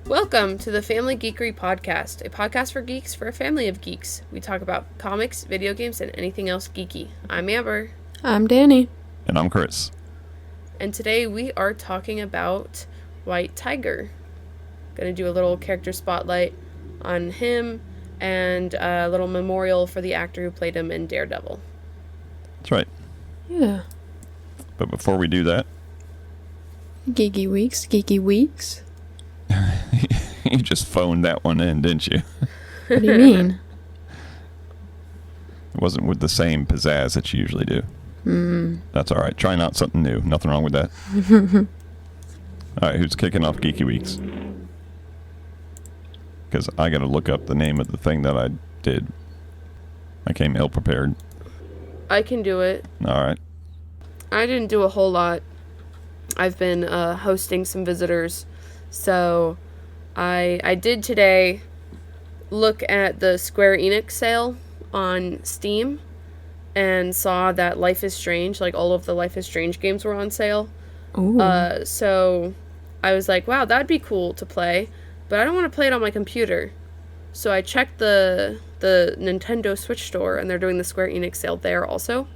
Welcome to the Family Geekery Podcast, a podcast for geeks for a family of geeks. We talk about comics, video games, and anything else geeky. I'm Amber. I'm Danny. And I'm Chris. And today we are talking about White Tiger. Gonna do a little character spotlight on him and a little memorial for the actor who played him in Daredevil. That's right. Yeah. But before we do that... Geeky Weeks. You just phoned that one in, didn't you? What do you mean? It wasn't with the same pizzazz that you usually do. That's all right. Trying out something new. Nothing wrong with that. All right, who's kicking off Geeky Weeks? Because I got to look up the name of the thing that I did. I came ill-prepared. I can do it. All right. I didn't do a whole lot. I've been hosting some visitors, so I did today look at the Square Enix sale on Steam and saw that Life is Strange, like all of the Life is Strange games were on sale. Ooh. So I was like, wow, that'd be cool to play, but I don't want to play it on my computer. So I checked the Nintendo Switch store, and they're doing the Square Enix sale there also.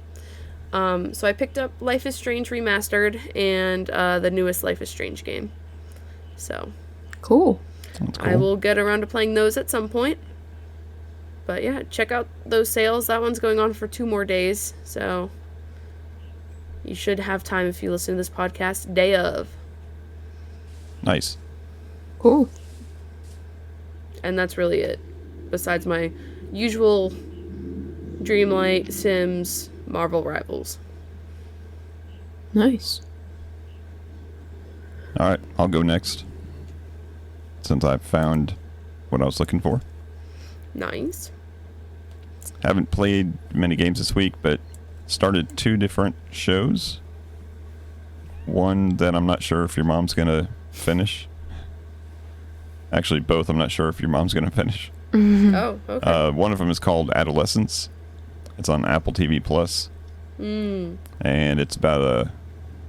So I picked up Life is Strange Remastered and the newest Life is Strange game. So Cool. That's cool. I will get around to playing those at some point. But yeah, check out those sales. That one's going on for 2 more days. So you should have time if you listen to this podcast day of. Nice. Cool. And that's really it. Besides my usual Dreamlight, Sims, Marvel Rivals. Nice. All right, I'll go next. Since I've found what I was looking for. Nice. Haven't played many games this week, but started 2 different shows. One that I'm not sure if your mom's going to finish. Actually, both I'm not sure if your mom's going to finish. Oh, okay. One of them is called Adolescence. It's on Apple TV Plus. And it's about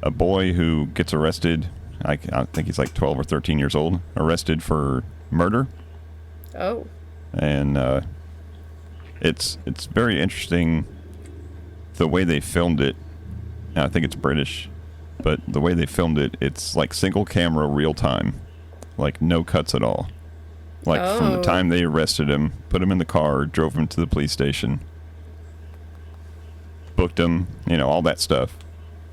a boy who gets arrested. I think he's like 12 or 13 years old. Arrested for murder. Oh. And it's very interesting the way they filmed it. I think it's British, but the way they filmed it, it's like single camera real time, like no cuts at all. Like from the time they arrested him, put him in the car, drove him to the police station, booked him, all that stuff.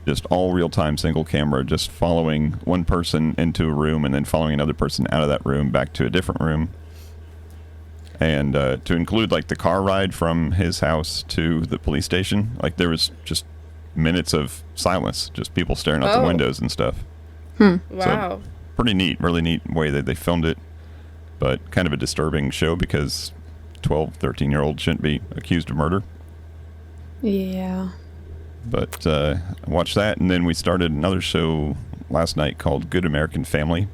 Just all real time single camera, just following one person into a room and then following another person out of that room back to a different room. And to include like the car ride from his house to the police station, like there was just minutes of silence, just people staring out the windows and stuff. Wow. So, pretty neat, really neat way that they filmed it, but kind of a disturbing show because 12, 13-year-olds shouldn't be accused of murder. Yeah. But I watched that, and then we started another show last night called Good American Family.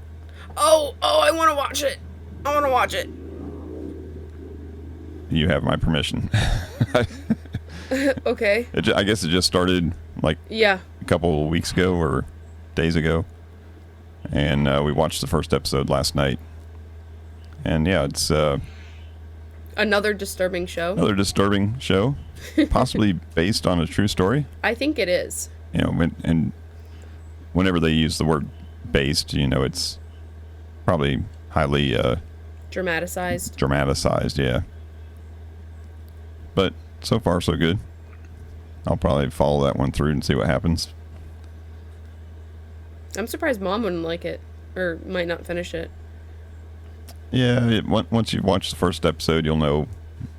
Oh, I want to watch it. I want to watch it. You have my permission. Okay. I guess it just started like Yeah. a couple of weeks ago or days ago. And we watched the first episode last night. And yeah, it's Another disturbing show. another disturbing show, possibly based on a true story. I think it is. And whenever they use the word based, it's probably highly Dramatized. yeah. But so far, so good. I'll probably follow that one through and see what happens. I'm surprised Mom wouldn't like it. Or might not finish it. Yeah, once you've watched the first episode, you'll know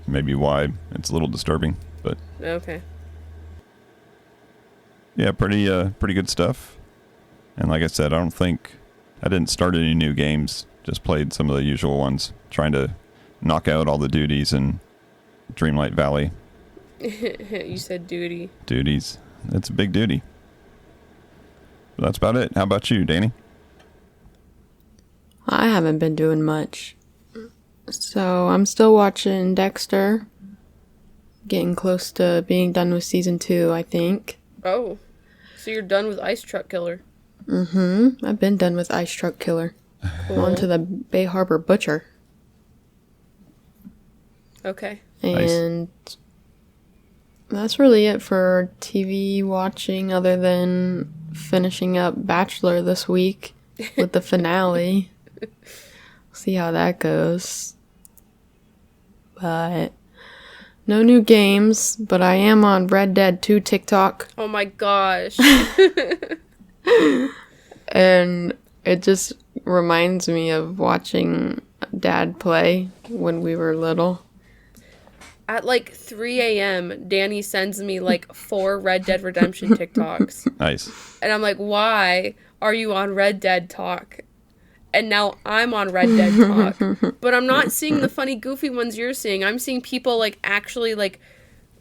maybe why it's a little disturbing. But Okay. yeah, pretty good stuff. And like I said, I didn't start any new games. Just played some of the usual ones, trying to knock out all the duties in Dreamlight Valley. You said duty. Duties. It's a big duty. But that's about it. How about you, Danny? I haven't been doing much. So I'm still watching Dexter. Getting close to being done with season 2, I think. Oh. So you're done with Ice Truck Killer. I've been done with Ice Truck Killer. Cool. On to the Bay Harbor Butcher. Okay. And that's really it for TV watching, other than finishing up Bachelor this week with the finale. See how that goes. But no new games, but I am on Red Dead 2 TikTok. Oh my gosh. And it just reminds me of watching Dad play when we were little. At like 3 a.m., Danny sends me like 4 Red Dead Redemption TikToks. Nice. And I'm like, why are you on Red Dead Talk? And now I'm on Red Dead Talk. But I'm not seeing the funny, goofy ones you're seeing. I'm seeing people like actually like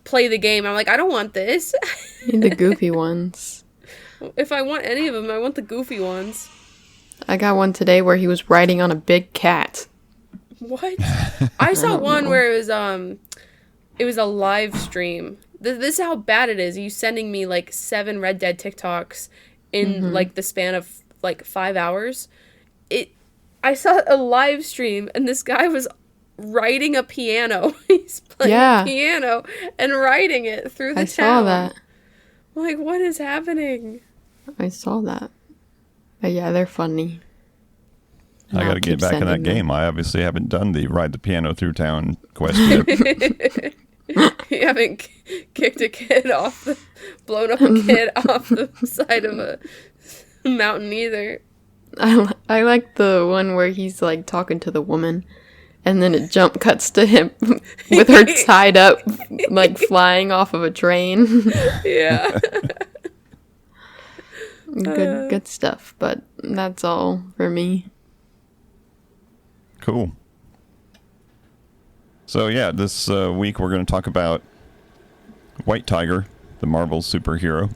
play the game. I'm like, I don't want this. Need the goofy ones. If I want any of them, I want the goofy ones. I got one today where he was riding on a big cat. What? I saw one where it was a live stream. This is how bad it is. You sending me like 7 Red Dead TikToks in like the span of like 5 hours. I saw a live stream and this guy was writing a piano. He's playing a piano and writing it through the town. I saw that. I'm like, what is happening? I saw that. But yeah, they're funny. I got to get back in that game. I obviously haven't done the ride the piano through town quest yet. You haven't kicked a kid off blown up a kid off the side of a mountain either. I like the one where he's like talking to the woman and then it jump cuts to him with her tied up, like flying off of a train. Yeah. Good stuff, but that's all for me. Cool. So yeah, this week we're going to talk about White Tiger, the Marvel superhero.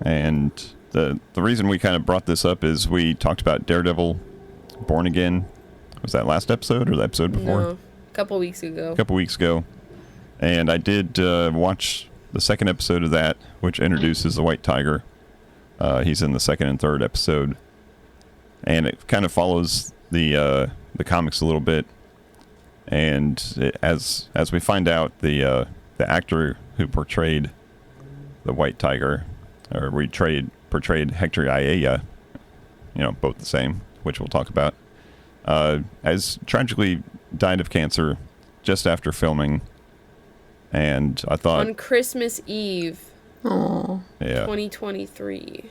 And the reason we kind of brought this up is we talked about Daredevil Born Again. Was that last episode or the episode before? No, a couple weeks ago. And I did watch the second episode of that, which introduces the White Tiger. He's in the second and third episode. And it kind of follows the comics a little bit. And as we find out, the actor who portrayed the White Tiger, or portrayed Hector Ayala, both the same, which we'll talk about, has tragically died of cancer just after filming. And I thought on Christmas Eve, Oh, yeah, 2023.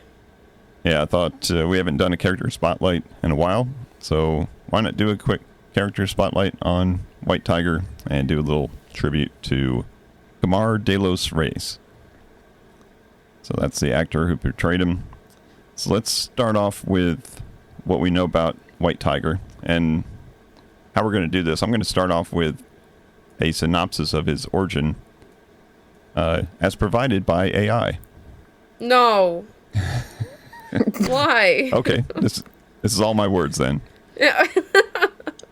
Yeah, I thought we haven't done a character spotlight in a while, so why not do a quick character spotlight on White Tiger and do a little tribute to Kamar de los Reyes. So that's the actor who portrayed him. So let's start off with what we know about White Tiger and how we're going to do this. I'm going to start off with a synopsis of his origin as provided by AI. No. Why? Okay, this is all my words then.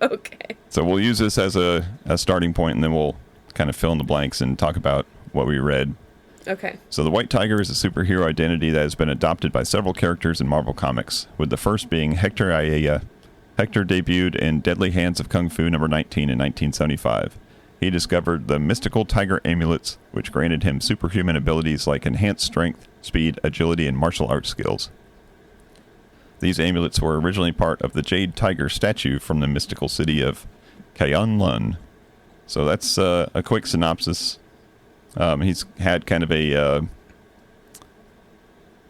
Okay. So we'll use this as a starting point, and then we'll kind of fill in the blanks and talk about what we read. Okay. So the White Tiger is a superhero identity that has been adopted by several characters in Marvel Comics, with the first being Hector Ayala. Hector debuted in Deadly Hands of Kung Fu number 19 in 1975. He discovered the mystical tiger amulets, which granted him superhuman abilities like enhanced strength, speed, agility, and martial arts skills. These amulets were originally part of the Jade Tiger statue from the mystical city of K'un-Lun. So that's a quick synopsis. He's had kind of a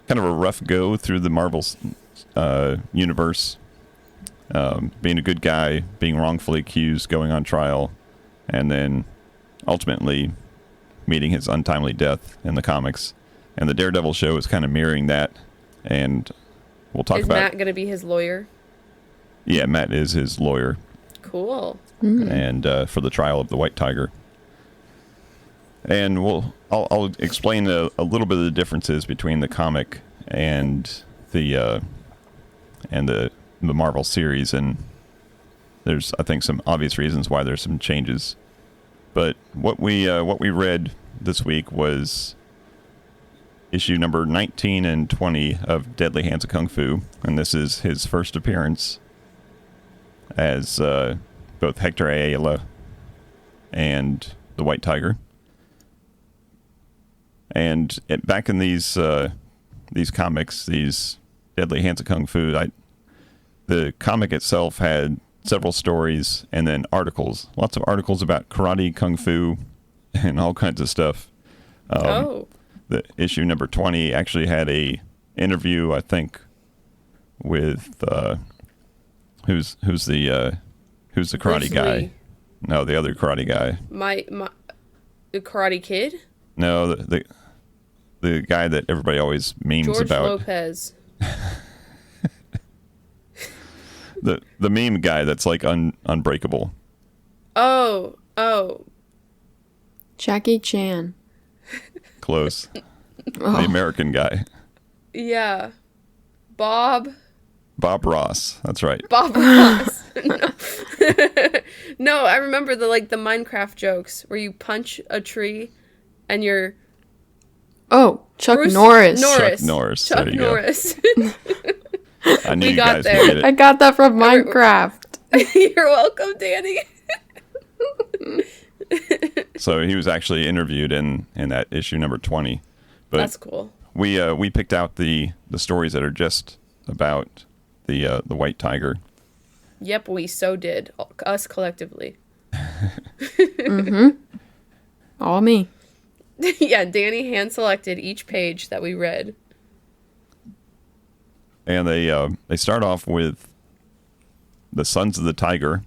rough go through the Marvel universe, being a good guy, being wrongfully accused, going on trial, and then ultimately meeting his untimely death in the comics. And the Daredevil show is kind of mirroring that, and we'll talk about... Is Matt going to be his lawyer? Yeah, Matt is his lawyer. Cool. And for the trial of the White Tiger. And I'll explain a little bit of the differences between the comic and the Marvel series, and there's, I think, some obvious reasons why there's some changes. But what we read this week was issue number 19 and 20 of Deadly Hands of Kung Fu, and this is his first appearance as both Hector Ayala and the White Tiger. And back in these comics, these Deadly Hands of Kung Fu, the comic itself had several stories and then articles, lots of articles about karate, kung fu, and all kinds of stuff. The issue number 20 actually had a interview, I think, with who's the karate Bruce guy? Lee. No, the other karate guy. The Karate Kid? No, the guy that everybody always memes George about. Lopez. The meme guy that's like unbreakable. Oh. Jackie Chan. Close. Oh. The American guy. Yeah. Bob Ross. That's right. Bob Ross. No, I remember the Minecraft jokes where you punch a tree and you're Oh, Chuck Bruce Norris. Chuck Norris. Chuck There you Norris. I knew We you got guys there. would get I it. got that from Minecraft. You're welcome, Danny. So he was actually interviewed in that issue number 20. But That's cool. we picked out the stories that are just about the White Tiger. Yep, we so did. Us collectively. All me. Yeah, Danny hand selected each page that we read. And they start off with the Sons of the Tiger.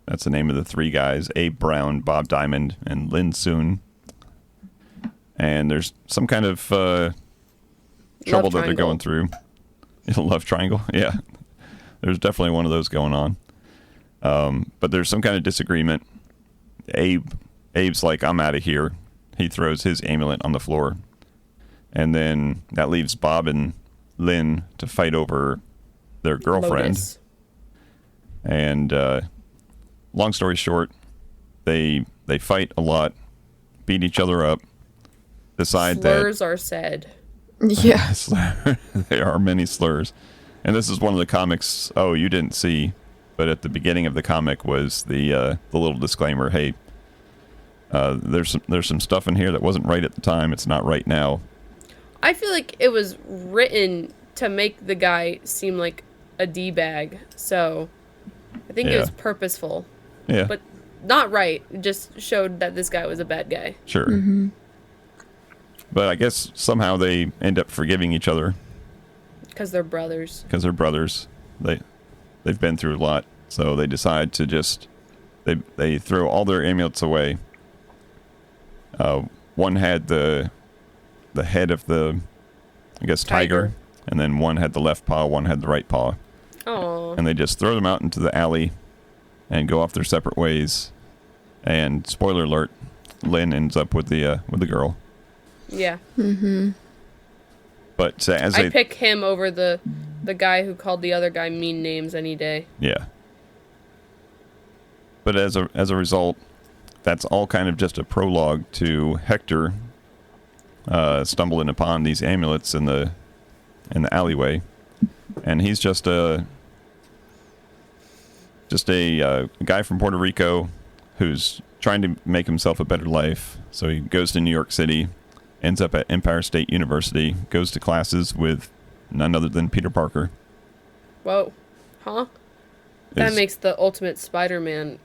That's the name of the three guys: Abe Brown, Bob Diamond, and Lin Soon. And there's some kind of trouble that they're going through. Love triangle, yeah. There's definitely one of those going on. But there's some kind of disagreement. Abe's like, I'm out of here. He throws his amulet on the floor. And then that leaves Bob and Lynn to fight over their girlfriend. Lotus. And long story short, they fight a lot, beat each other up, decide Slurs are said. Yeah. there are many slurs. And this is one of the comics, you didn't see, but at the beginning of the comic was the little disclaimer, hey, there's some stuff in here that wasn't right at the time, it's not right now. I feel like it was written to make the guy seem like a D-bag, so I think it was purposeful. Yeah. But not right. It just showed that this guy was a bad guy. Sure. But I guess somehow they end up forgiving each other. Because they're brothers. Because they're brothers. They've been through a lot, so they decide to just they throw all their amulets away. One had the head of the, I guess, tiger, and then one had the left paw, one had the right paw. Oh. And they just throw them out into the alley and go off their separate ways. And spoiler alert, Lynn ends up with the girl. Yeah. But as I pick him over the guy who called the other guy mean names any day. Yeah. But as a result, that's all kind of just a prologue to Hector stumbling upon these amulets in the alleyway, and he's just a guy from Puerto Rico who's trying to make himself a better life. So he goes to New York City, ends up at Empire State University, goes to classes with none other than Peter Parker. Whoa. Huh? That makes the Ultimate Spider-Man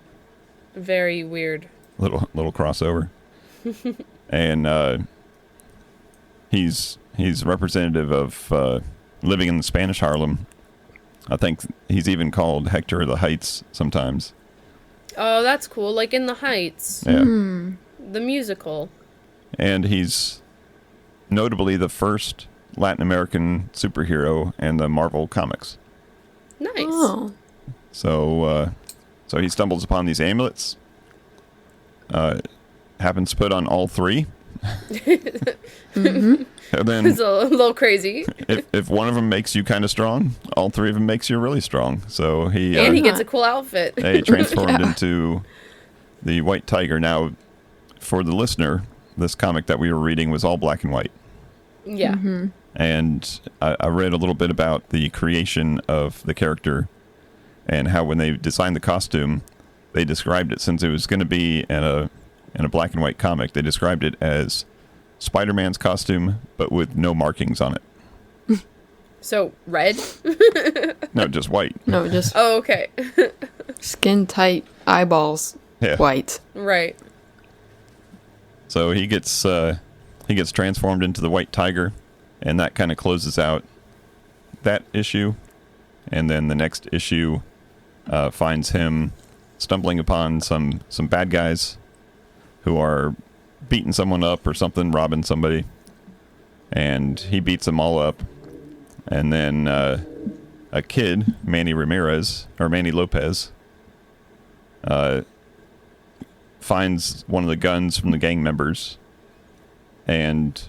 very weird. Little crossover. And he's representative of living in the Spanish Harlem. I think he's even called Hector of the Heights sometimes. Oh, that's cool. Like in the Heights. Yeah. The musical. And he's notably the first Latin American superhero in the Marvel comics. Nice. Oh. So he stumbles upon these amulets. Happens to put on all three. And then It's a little crazy. if one of them makes you kind of strong, all three of them makes you really strong. So he And he gets a cool outfit. transformed into the White Tiger. Now, for the listener, this comic that we were reading was all black and white. Yeah. And I read a little bit about the creation of the character. and how when they designed the costume, they described it, since it was going to be in a black and white comic, they described it as Spider-Man's costume, but with no markings on it. So, red? No, just white. No, just Oh, okay. skin tight eyeballs, Yeah. white. Right. So he gets transformed into the White Tiger, and that kind of closes out that issue. And then the next issue finds him stumbling upon some bad guys who are beating someone up or something, robbing somebody, and he beats them all up. And then a kid, Manny Lopez, finds one of the guns from the gang members and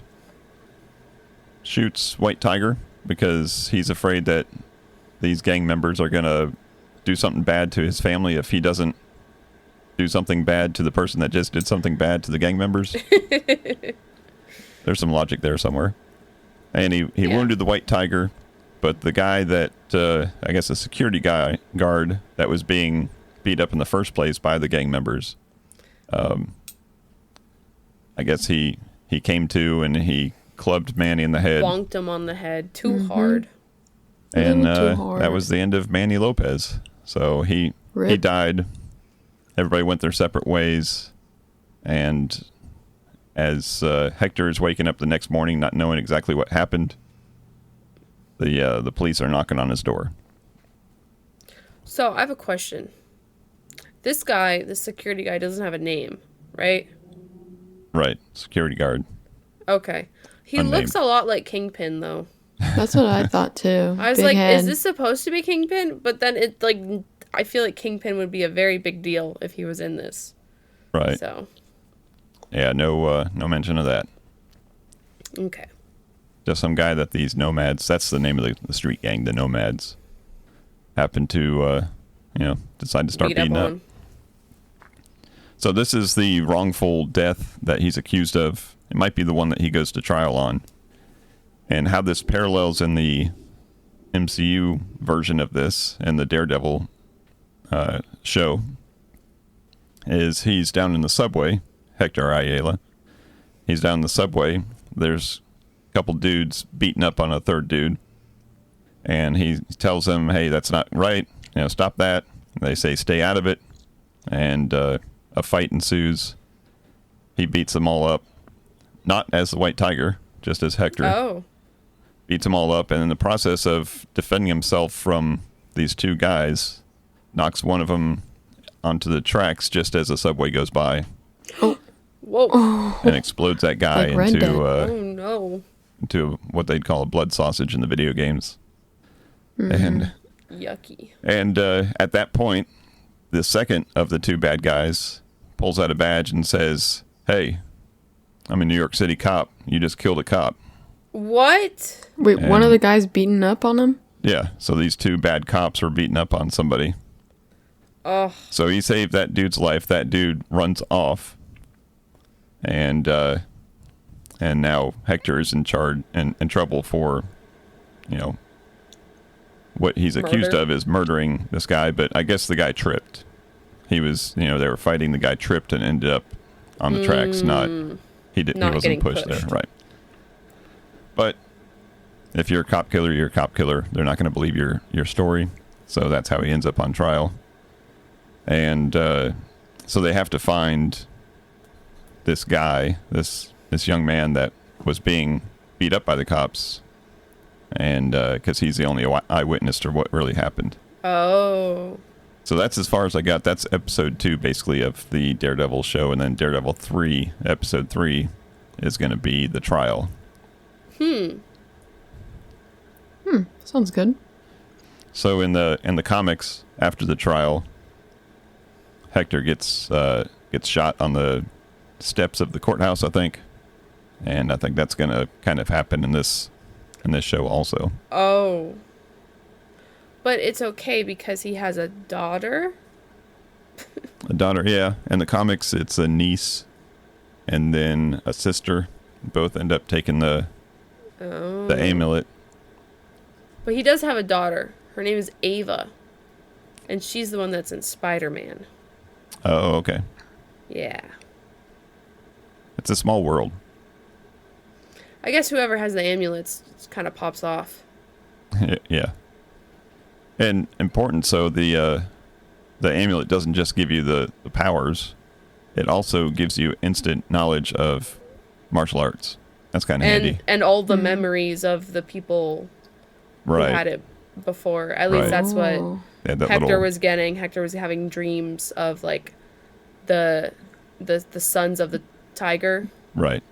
shoots White Tiger because he's afraid that these gang members are going to do something bad to his family if he doesn't do something bad to the person that just did something bad to the gang members. There's some logic there somewhere. And he wounded the White Tiger, but the guy that, I guess a security guard that was being beat up in the first place by the gang members, I guess he came to and he clubbed Manny in the head. Bonked him on the head too hard. And Too hard. that was the end of Manny Lopez. So he Rip. died. Everybody went their separate ways. And as Hector is waking up the next morning not knowing exactly what happened, the police are knocking on his door. So, I have a question. This guy, the security guy, doesn't have a name, right? Right. Security guard. Okay. He Unnamed. looks a lot like Kingpin, though. That's what I thought too. I was Big like, head. is this supposed to be Kingpin? But then it, like, I feel like Kingpin would be a very big deal if he was in this. Right. So, Yeah, no mention of that. okay. Just some guy that these nomads, that's the name of the street gang, the nomads, happen to, decide to start beating up. So this is the wrongful death that he's accused of. It might be the one that he goes to trial on. And how this parallels in the MCU version of this and the Daredevil show is he's down in the subway, Hector Ayala. He's down in the subway. There's a couple dudes beating up on a third dude. And he tells them, hey, that's not right. Stop that. They say, stay out of it. And a fight ensues. He beats them all up. Not as the White Tiger, just as Hector. Oh. Beats them all up, and in the process of defending himself from these two guys, knocks one of them onto the tracks just as the subway goes by. Whoa. And explodes that guy Like Red Dead. Oh, no. into what they'd call a blood sausage in the video games. And Yucky. at that point, the second of the two bad guys pulls out a badge and says, hey, I'm a New York City cop. You just killed a cop. What? Wait, one of the guys beating up on him? Yeah, so these two bad cops were beating up on somebody. Oh. So he saved that dude's life. That dude runs off. And now Hector is in charge and in trouble for, what he's accused Murder. of is murdering this guy. But I guess the guy tripped. He was, they were fighting. The guy tripped and ended up on the tracks. He Not wasn't getting pushed there, pushed. right? But if you're a cop killer, you're a cop killer. They're not going to believe your story. So that's how he ends up on trial. And so they have to find this guy, this young man that was being beat up by the cops, and because he's the only eyewitness to what really happened. Oh. So that's as far as I got. That's episode 2, basically, of the Daredevil show, and then Daredevil 3, episode 3, is going to be the trial. Sounds good. So in the comics, after the trial, Hector gets shot on the steps of the courthouse, I think, and I think that's going to kind of happen in this show also. Oh. But it's okay because he has a daughter? A daughter, yeah. In the comics, it's a niece and then a sister. Both end up taking the amulet. But he does have a daughter. Her name is Ava. and she's the one that's in Spider-Man. Oh, okay. Yeah. It's a small world. I guess whoever has the amulets kind of pops off. Yeah. And important, so the amulet doesn't just give you the powers. It also gives you instant knowledge of martial arts. That's kind of handy. And all the memories of the people who had it before. At least that's what Hector was getting. Hector was having dreams of like the sons of the tiger. Right.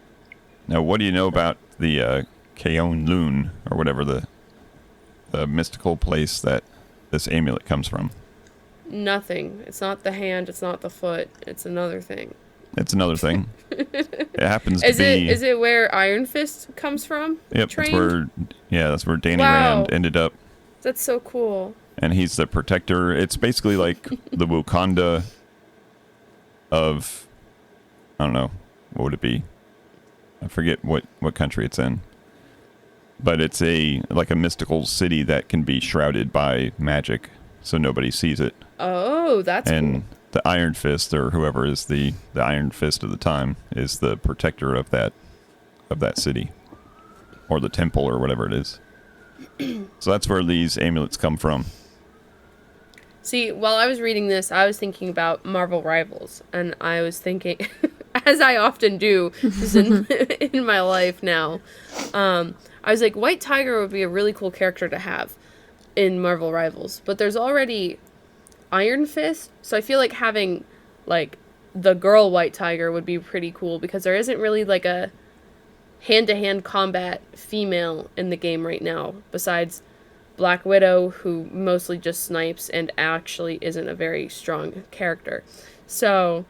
Now, what do you know about the Kaon Loon, or whatever the mystical place that this amulet comes from? Nothing. It's not the hand. It's not the foot. It's another thing. It's another thing. It happens to be... Is it where Iron Fist comes from? Yep, that's where Danny Wow. Rand ended up. That's so cool. And he's the protector. It's basically like the Wakanda of... I don't know. What would it be? I forget what country it's in. But it's like a mystical city that can be shrouded by magic, so nobody sees it. Oh, that's and cool. The Iron Fist, or whoever is the Iron Fist of the time, is the protector of that city, or the temple, or whatever it is. So that's where these amulets come from. See, while I was reading this, I was thinking about Marvel Rivals, and I was thinking, as I often do, just in my life now, I was like, White Tiger would be a really cool character to have in Marvel Rivals, but there's already Iron Fist, so I feel like having like the girl White Tiger would be pretty cool, because there isn't really like a hand-to-hand combat female in the game right now, besides Black Widow, who mostly just snipes and actually isn't a very strong character. So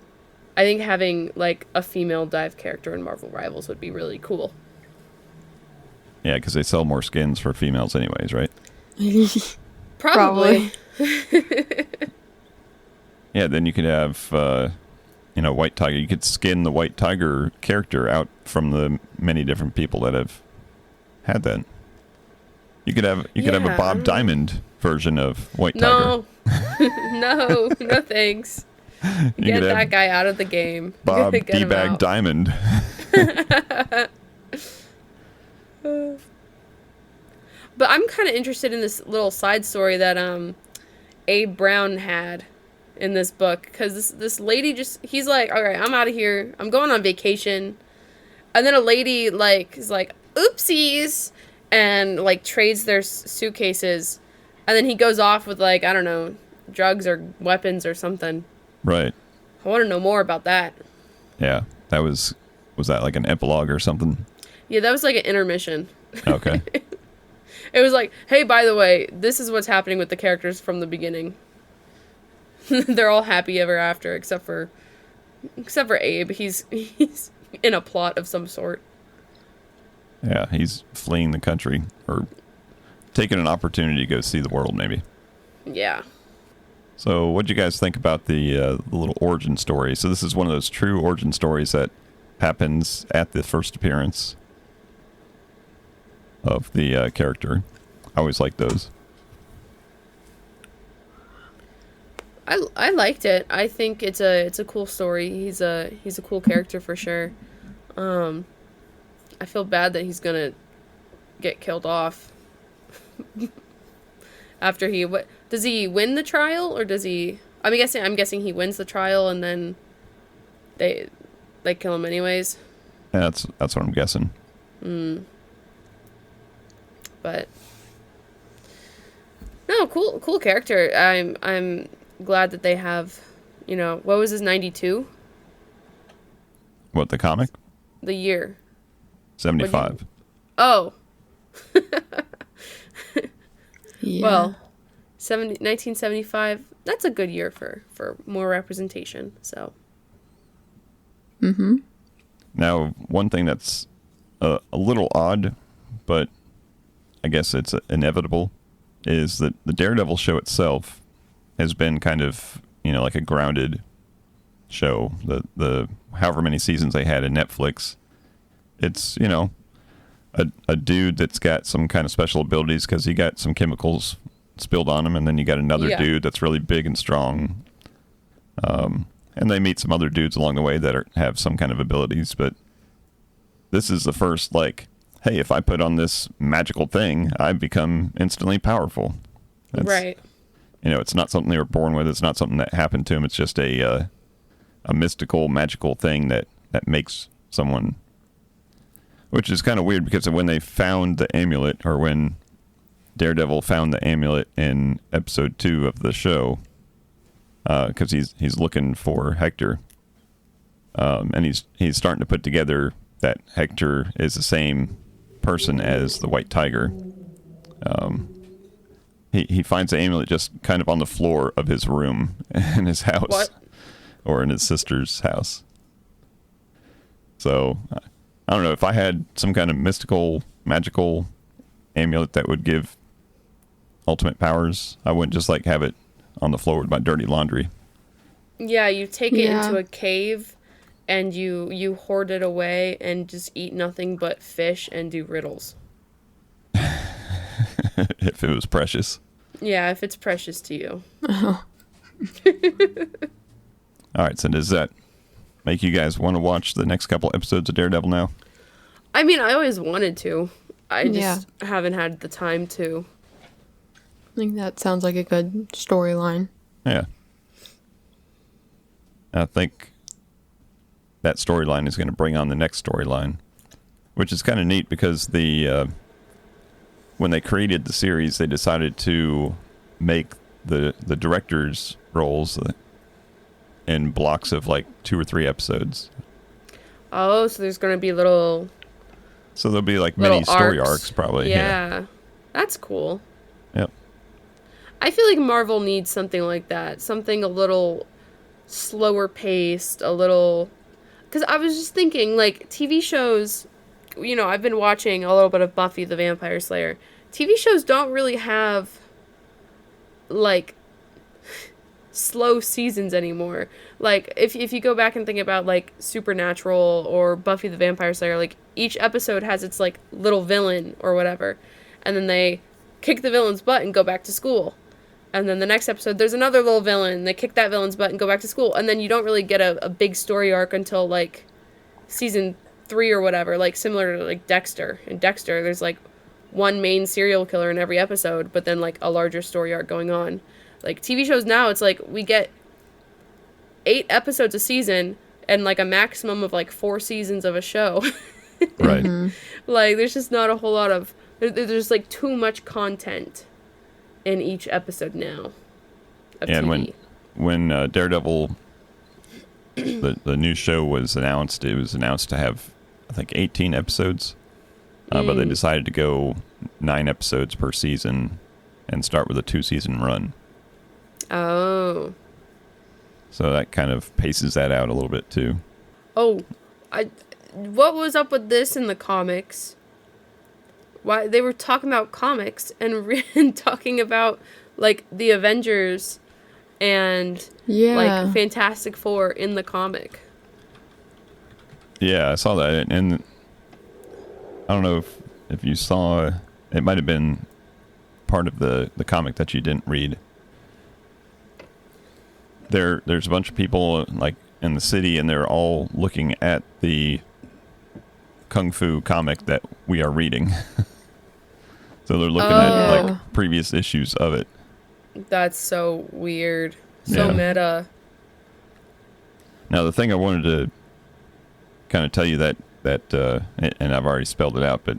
I think having like a female dive character in Marvel Rivals would be really cool. Yeah, because they sell more skins for females anyways, right? Probably. Yeah, then you could have, White Tiger. You could skin the White Tiger character out from the many different people that have had that. You could have a Bob Diamond version of White Tiger. No, no thanks. Get that guy out of the game. Bob D-Bag Diamond. But I'm kind of interested in this little side story that Abe Brown had in this book, because this lady he's like, all right, I'm out of here, I'm going on vacation, and then a lady is like, oopsies, and like trades their suitcases, and then he goes off with like, I don't know, drugs or weapons or something. Right. I want to know more about that. Yeah, that was that like an epilogue or something? Yeah, that was like an intermission. Okay. It was like, hey, by the way, this is what's happening with the characters from the beginning. They're all happy ever after, except for Abe. He's in a plot of some sort. Yeah, he's fleeing the country, or taking an opportunity to go see the world, maybe. Yeah. So what'd you guys think about the little origin story? So this is one of those true origin stories that happens at the first appearance of the character. I always like those. I liked it. I think it's a cool story. He's a cool character for sure. I feel bad that he's gonna get killed off. After does he win the trial, or does he? I'm guessing he wins the trial and then they kill him anyways. Yeah, that's what I'm guessing. But no, cool character. I'm glad that they have, what was his 92? What, the comic? The year. 75. Oh. Yeah. Well, 1975, that's a good year for more representation, so. Mm-hmm. Now, one thing that's a little odd, but I guess it's inevitable, is that the Daredevil show itself has been kind of, like a grounded show. The however many seasons they had in Netflix, it's, a dude that's got some kind of special abilities because he got some chemicals spilled on him, and then you got another dude that's really big and strong. And they meet some other dudes along the way that have some kind of abilities, but this is the first, like, hey, if I put on this magical thing, I become instantly powerful. Right. You know, it's not something they were born with. It's not something that happened to them. It's just a mystical, magical thing that makes someone... Which is kind of weird, because when they found the amulet, or when Daredevil found the amulet in episode 2 of the show, because he's looking for Hector, and he's starting to put together that Hector is the same person as the White Tiger. He finds the amulet just kind of on the floor of his room in his house. What? Or in his sister's house. So, I don't know, if I had some kind of mystical, magical amulet that would give ultimate powers, I wouldn't just, like, have it on the floor with my dirty laundry. Yeah, you take it into a cave, and you hoard it away and just eat nothing but fish and do riddles. If it was precious. Yeah, if it's precious to you. Oh. All right, so does that make you guys want to watch the next couple episodes of Daredevil now? I mean, I always wanted to. I just haven't had the time to. I think that sounds like a good storyline. Yeah. I think that storyline is going to bring on the next storyline, which is kind of neat, because when they created the series, they decided to make the directors' roles in blocks of like 2 or 3 episodes. Oh, so there's going to be little... So there'll be like mini story arcs probably. Yeah. That's cool. Yep. I feel like Marvel needs something like that. Something a little slower paced, a little... Because I was just thinking, like, TV shows... You know, I've been watching a little bit of Buffy the Vampire Slayer. TV shows don't really have, like, slow seasons anymore. Like, if you go back and think about, like, Supernatural or Buffy the Vampire Slayer, like, each episode has its, like, little villain or whatever. And then they kick the villain's butt and go back to school. And then the next episode, there's another little villain. They kick that villain's butt and go back to school. And then you don't really get a big story arc until, like, season 3 or whatever. Like, similar to, like, Dexter. In Dexter, there's, like, one main serial killer in every episode, but then, like, a larger story arc going on. Like, TV shows now, it's like, we get 8 episodes a season and, like, a maximum of, like, 4 seasons of a show. Right. Like, there's just not a whole lot of... There's, like, too much content in each episode now of and TV. when Daredevil, the new show was announced, it was announced to have, I think, 18 episodes. But they decided to go 9 episodes per season and start with a 2-season run. Oh. So that kind of paces that out a little bit, too. Oh, what was up with this in the comics? Why they were talking about comics and talking about, like, the Avengers and like Fantastic Four in the comic. Yeah, I saw that, and I don't know if you saw, it might have been part of the comic that you didn't read. There's a bunch of people, like, in the city, and they're all looking at the Kung Fu comic that we are reading. So they're looking at, like, previous issues of it. That's so weird. So meta. Now, the thing I wanted to kind of tell you that and I've already spelled it out, but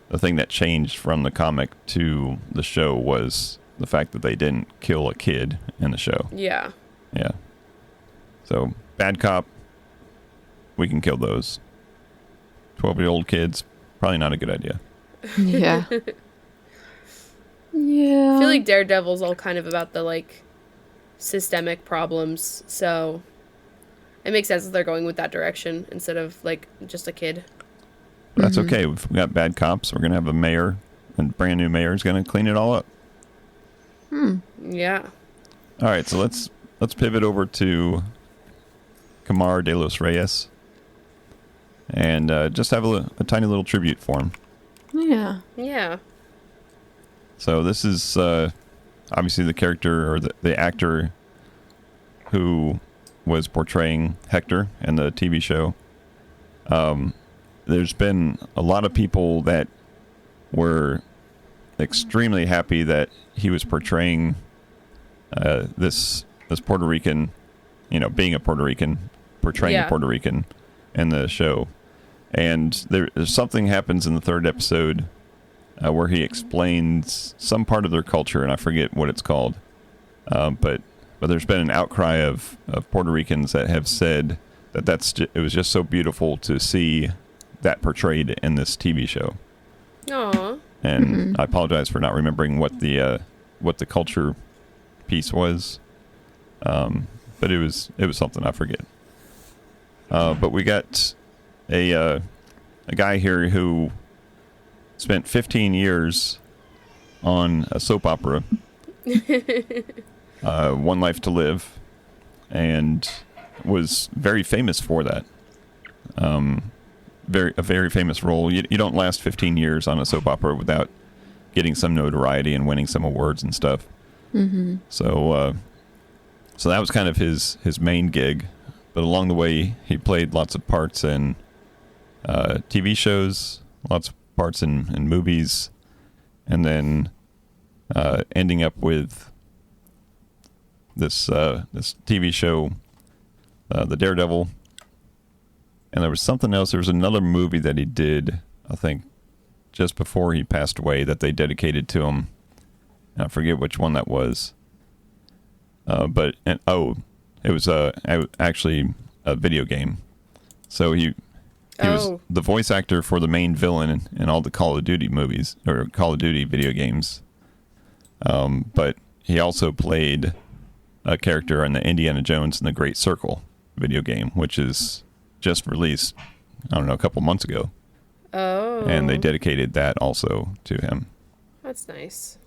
the thing that changed from the comic to the show was the fact that they didn't kill a kid in the show. Yeah. Yeah. So, bad cop, we can kill those. 12-year-old kids, probably not a good idea. Yeah. Yeah. I feel like Daredevil's all kind of about the, like, systemic problems, so it makes sense that they're going with that direction instead of, like, just a kid. But that's okay. We've got bad cops. We're going to have a mayor, and brand new mayor is going to clean it all up. Yeah. All right, so let's pivot over to Kamar de los Reyes and just have a tiny little tribute for him. Yeah. Yeah. So this is obviously the character or the actor who was portraying Hector in the TV show. There's been a lot of people that were extremely happy that he was portraying this Puerto Rican, being a Puerto Rican, portraying a Puerto Rican in the show. And there's something happens in the third episode where he explains some part of their culture, and I forget what it's called. But there's been an outcry of Puerto Ricans that have said that it was just so beautiful to see that portrayed in this TV show. Aww. And I apologize for not remembering what the culture piece was. But it was something I forget. But we got a guy here who spent 15 years on a soap opera, One Life to Live, and was very famous for that. A very famous role. You don't last 15 years on a soap opera without getting some notoriety and winning some awards and stuff. Mm-hmm. So that was kind of his main gig. But along the way, he played lots of parts in TV shows, lots of parts in movies, and then ending up with this TV show, The Daredevil. And there was something else. There was another movie that he did, I think, just before he passed away that they dedicated to him. And I forget which one that was. It was actually a video game. So he was the voice actor for the main villain in all the Call of Duty movies, or Call of Duty video games. But he also played a character in the Indiana Jones and the Great Circle video game, which is just released, I don't know, a couple months ago. Oh. And they dedicated that also to him. That's nice.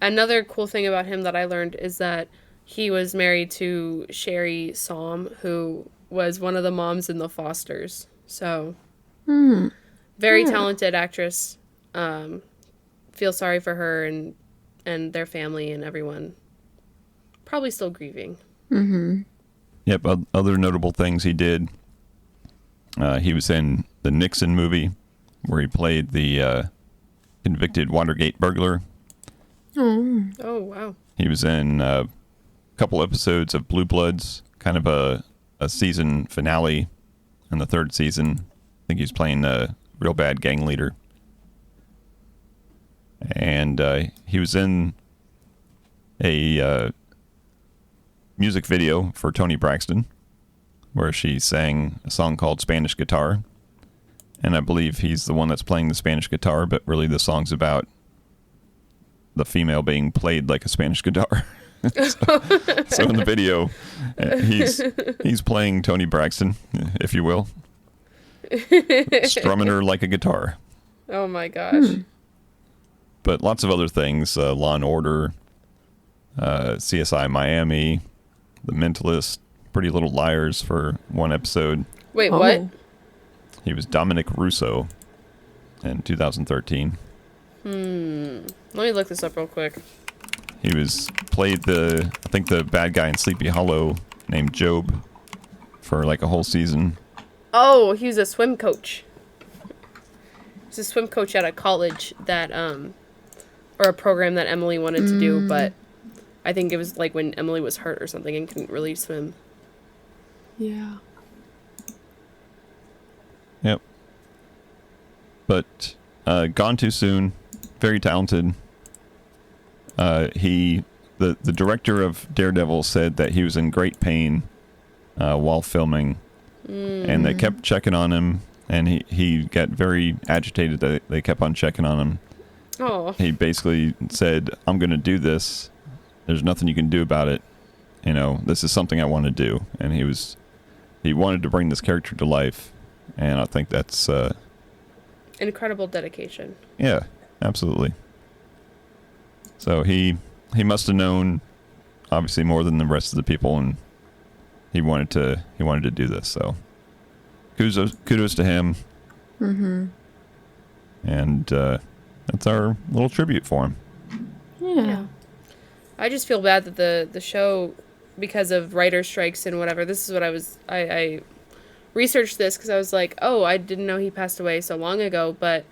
Another cool thing about him that I learned is that he was married to Sherry Som, who was one of the moms in The Fosters. So, very talented actress. Feel sorry for her and their family and everyone. Probably still grieving. Mm-hmm. Yep, other notable things he did. He was in the Nixon movie, where he played the convicted Watergate burglar. Oh, wow. He was in a couple episodes of Blue Bloods, kind of a season finale in the third season. I think he was playing a real bad gang leader. And he was in a music video for Toni Braxton, where she sang a song called Spanish Guitar. And I believe he's the one that's playing the Spanish guitar, but really the song's about the female being played like a Spanish guitar. so in the video, he's playing Toni Braxton, if you will, strumming her like a guitar. Oh my gosh. But lots of other things, Law and Order, CSI Miami, The Mentalist, Pretty Little Liars for one episode. Wait, what? He was Dominic Russo in 2013. Let me look this up real quick. He played the bad guy in Sleepy Hollow named Job for like a whole season. Oh, he was a swim coach. He's a swim coach at a college that, or a program that Emily wanted to do, but I think it was like when Emily was hurt or something and couldn't really swim. yeah. Yep. But gone too soon. Very talented. The director of Daredevil said that he was in great pain while filming, and they kept checking on him, and he got very agitated that they kept on checking on him. Oh. He basically said, "I'm going to do this. There's nothing you can do about it. This is something I want to do." And he wanted to bring this character to life, and I think that's Incredible dedication. yeah, absolutely. So he must have known, obviously, more than the rest of the people, and he wanted to do this. So kudos to him. Mm-hmm. And that's our little tribute for him. Yeah. I just feel bad that the show, because of writer strikes and whatever, this is what I researched this because I was like, oh, I didn't know he passed away so long ago, but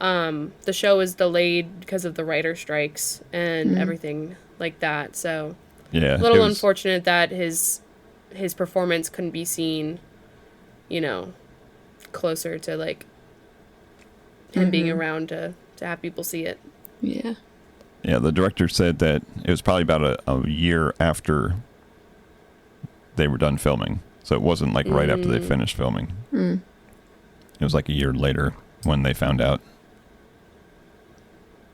the show was delayed because of the writer strikes and everything like that, so Yeah. a little unfortunate that his performance couldn't be seen, closer to, like, him being around to have people see it. Yeah. Yeah, the director said that it was probably about a year after they were done filming. So it wasn't like right after they finished filming. It was like a year later when they found out.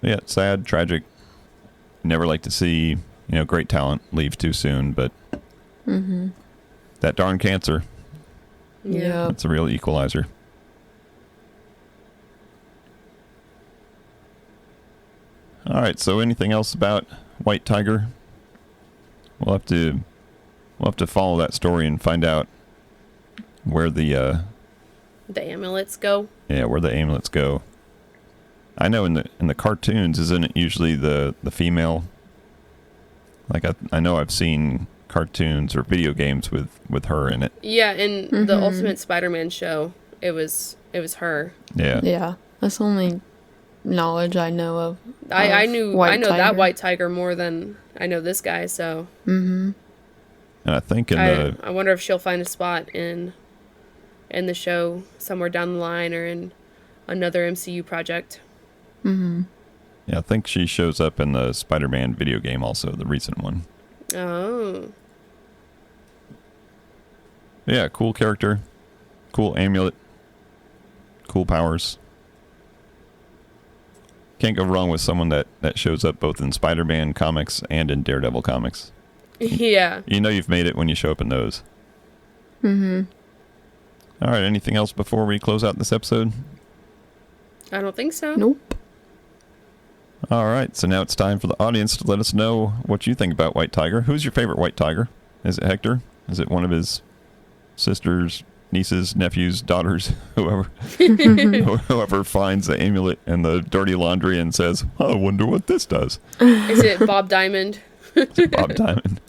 But yeah, sad, tragic. Never like to see, great talent leave too soon, but that darn cancer, Yeah. that's a real equalizer. All right, so anything else about White Tiger? We'll have to follow that story and find out where the amulets go. Yeah, where the amulets go. I know in the cartoons, isn't it usually the female? Like I know I've seen cartoons or video games with her in it. Yeah, in the Ultimate Spider-Man show, it was her. Yeah. Yeah. That's the only knowledge I know of. I know White that Tiger. White Tiger more than I know this guy, so And I think I wonder if she'll find a spot in the show somewhere down the line or in another MCU project. yeah, I think she shows up in the Spider-Man video game also, the recent one. Oh. Yeah, cool character, cool amulet, cool powers. Can't go wrong with someone that shows up both in Spider-Man comics and in Daredevil comics. Yeah. You know you've made it when you show up in those. All right, anything else before we close out this episode? I don't think so. Nope. All right, so now it's time for the audience to let us know what you think about White Tiger. Who's your favorite White Tiger? Is it Hector? Is it one of his sisters, nieces, nephews, daughters, whoever? Whoever finds the amulet and the dirty laundry and says, I wonder what this does. Is it Bob Diamond? It's Bob Diamond.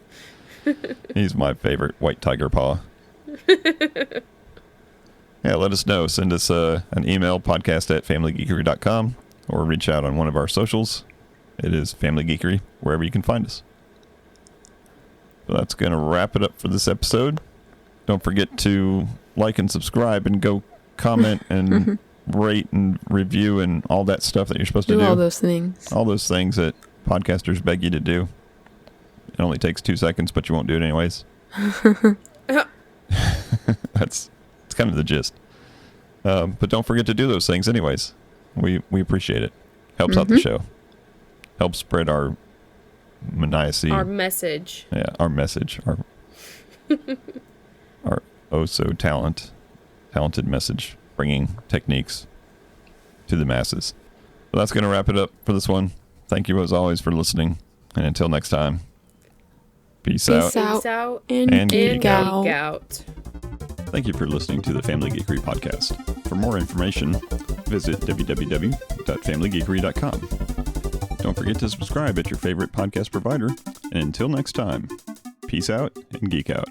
He's my favorite White Tiger paw. Yeah, let us know. Send us an email, podcast@familygeekery.com, or reach out on one of our socials. It is Family Geekery, wherever you can find us. So that's going to wrap it up for this episode. Don't forget to like and subscribe and go comment and rate and review and all that stuff that you're supposed to do. all those things. All those things that podcasters beg you to do. It only takes 2 seconds, but you won't do it anyways. That's kind of the gist. But don't forget to do those things anyways. We appreciate it. Helps out the show. Helps spread our maniacy. Our message. Yeah, our message. Our oh so talented message, bringing techniques to the masses. So that's going to wrap it up for this one. Thank you as always for listening. And until next time, peace out. Peace out and geek geek out. out. Thank you for listening to the Family Geekery podcast. For more information, visit www.familygeekery.com. Don't forget to subscribe at your favorite podcast provider. And until next time, peace out and geek out.